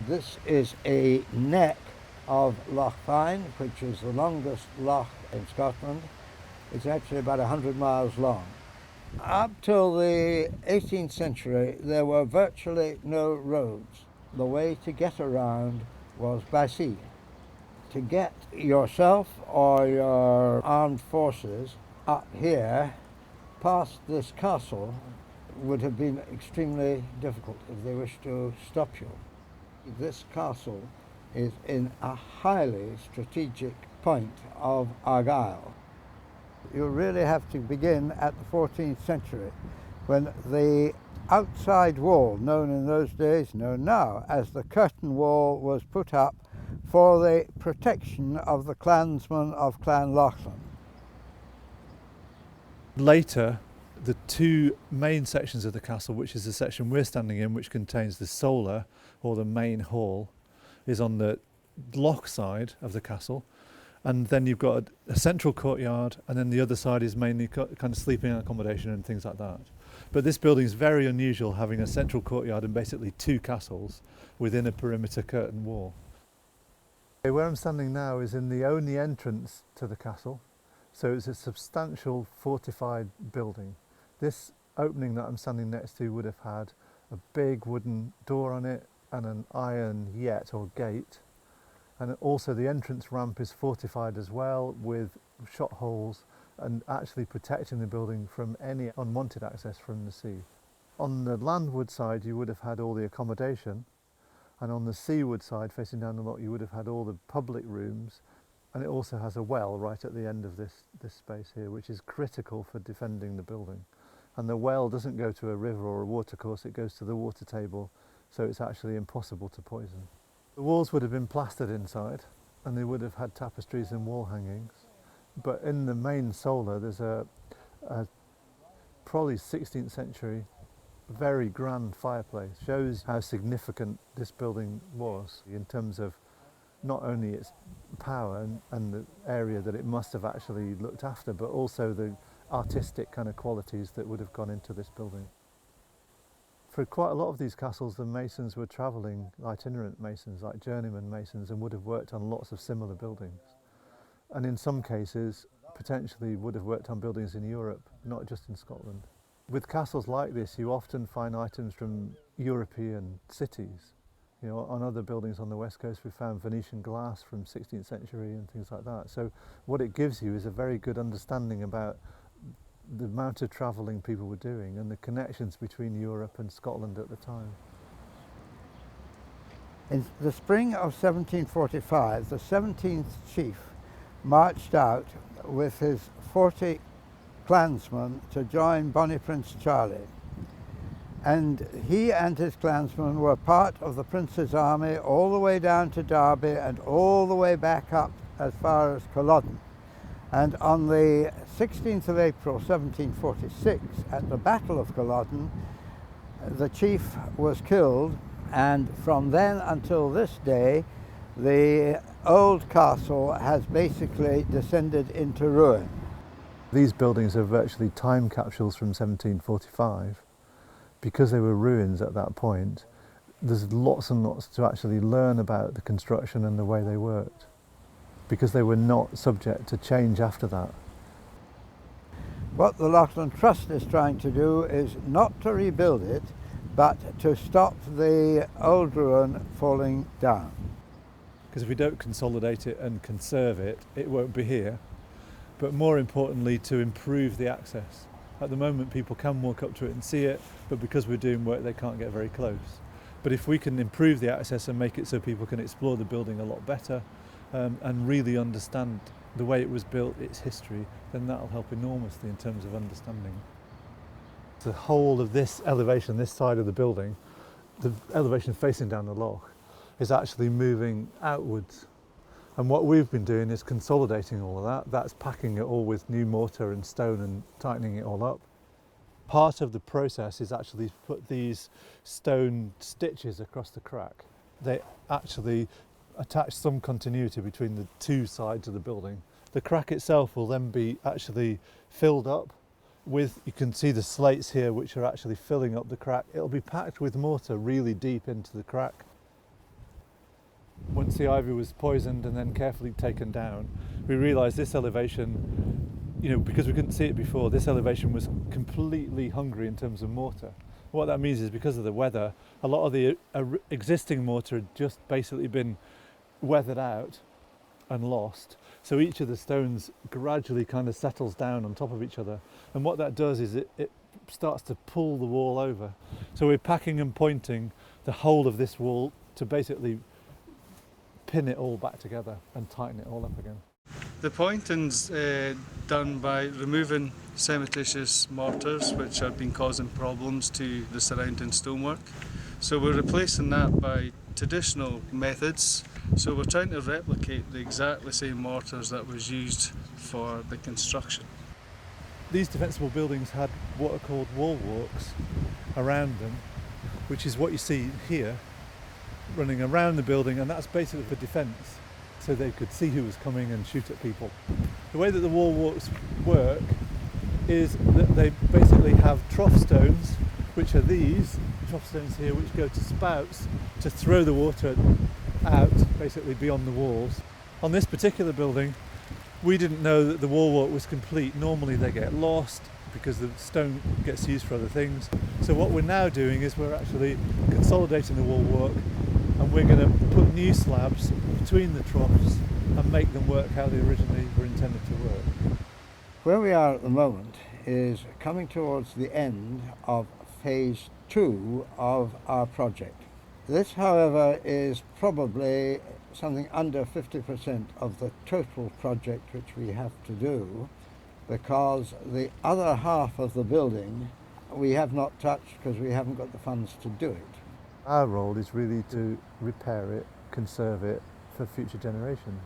This is a neck of Lachlan, which is the longest loch in Scotland. It's actually about 100 miles long. Up till the 18th century, there were virtually no roads. The way to get around was by sea. To get yourself or your armed forces up here past this castle would have been extremely difficult if they wished to stop you. This castle is in a highly strategic point of Argyll. You really have to begin at the 14th century, when the outside wall, known in those days, known now as the curtain wall, was put up for the protection of the clansmen of Clan Lachlan. Later, the two main sections of the castle, which is the section we're standing in, which contains the solar, or the main hall, is on the loch side of the castle. And then you've got a central courtyard, and then the other side is mainly kind of sleeping accommodation and things like that. But this building is very unusual, having a central courtyard and basically two castles within a perimeter curtain wall. Where I'm standing now is in the only entrance to the castle, so it's a substantial fortified building. This opening that I'm standing next to would have had a big wooden door on it and an iron yett or gate. And also the entrance ramp is fortified as well, with shot holes and actually protecting the building from any unwanted access from the sea. On the landward side you would have had all the accommodation, and on the seaward side facing down the loch you would have had all the public rooms, and it also has a well right at the end of this space here, which is critical for defending the building. And the well doesn't go to a river or a watercourse, it goes to the water table, so it's actually impossible to poison. The walls would have been plastered inside, and they would have had tapestries and wall hangings. But in the main solar, there's a probably 16th century, very grand fireplace. Shows how significant this building was in terms of not only its power and the area that it must have actually looked after, but also the artistic kind of qualities that would have gone into this building. For quite a lot of these castles, the masons were travelling itinerant masons, like journeyman masons, and would have worked on lots of similar buildings. And in some cases, potentially would have worked on buildings in Europe, not just in Scotland. With castles like this, you often find items from European cities. You know, on other buildings on the west coast, we found Venetian glass from 16th century and things like that. So what it gives you is a very good understanding about the amount of travelling people were doing and the connections between Europe and Scotland at the time. In the spring of 1745, the 17th chief marched out with his 40 clansmen to join Bonnie Prince Charlie. And he and his clansmen were part of the Prince's army all the way down to Derby and all the way back up as far as Culloden. And on the 16th of April 1746, at the Battle of Culloden, the chief was killed, and from then until this day, the old castle has basically descended into ruin. These buildings are virtually time capsules from 1745. Because they were ruins at that point, there's lots and lots to actually learn about the construction and the way they worked, because they were not subject to change after that. What the Lachlan Trust is trying to do is not to rebuild it, but to stop the old ruin falling down. Because if we don't consolidate it and conserve it, it won't be here. But more importantly, to improve the access. At the moment, people can walk up to it and see it, but because we're doing work, they can't get very close. But if we can improve the access and make it so people can explore the building a lot better, and really understand the way it was built, its history, then that'll help enormously in terms of understanding. The whole of this elevation, this side of the building, the elevation facing down the loch, is actually moving outwards. And what we've been doing is consolidating all of that. That's packing it all with new mortar and stone and tightening it all up. Part of the process is actually put these stone stitches across the crack. They actually attach some continuity between the two sides of the building. The crack itself will then be actually filled up with, you can see the slates here which are actually filling up the crack. It'll be packed with mortar really deep into the crack. once the ivy was poisoned and then carefully taken down, we realised this elevation, because we couldn't see it before, this elevation was completely hungry in terms of mortar. What that means is because of the weather, a lot of the existing mortar had just basically been weathered out and lost. So each of the stones gradually kind of settles down on top of each other. And what that does is it starts to pull the wall over. So we're packing and pointing the whole of this wall to basically pin it all back together and tighten it all up again. The pointing's done by removing cementitious mortars which have been causing problems to the surrounding stonework. So we're replacing that by traditional methods. So we're trying to replicate the exactly same mortars that was used for the construction. These defensible buildings had what are called wall walks around them, which is what you see here, running around the building, and that's basically for defence, so they could see who was coming and shoot at people. The way that the wall walks work is that they basically have trough stones, which are these trough stones here, which go to spouts to throw the water out, basically beyond the walls. On this particular building, we didn't know that the wall walk was complete. Normally they get lost because the stone gets used for other things. So what we're now doing is we're actually consolidating the wall walk, and we're going to put new slabs between the troughs and make them work how they originally were intended to work. Where we are at the moment is coming towards the end of phase 2 of our project. This, however, is probably something under 50% of the total project which we have to do, because the other half of the building we have not touched because we haven't got the funds to do it. Our role is really to repair it, conserve it for future generations.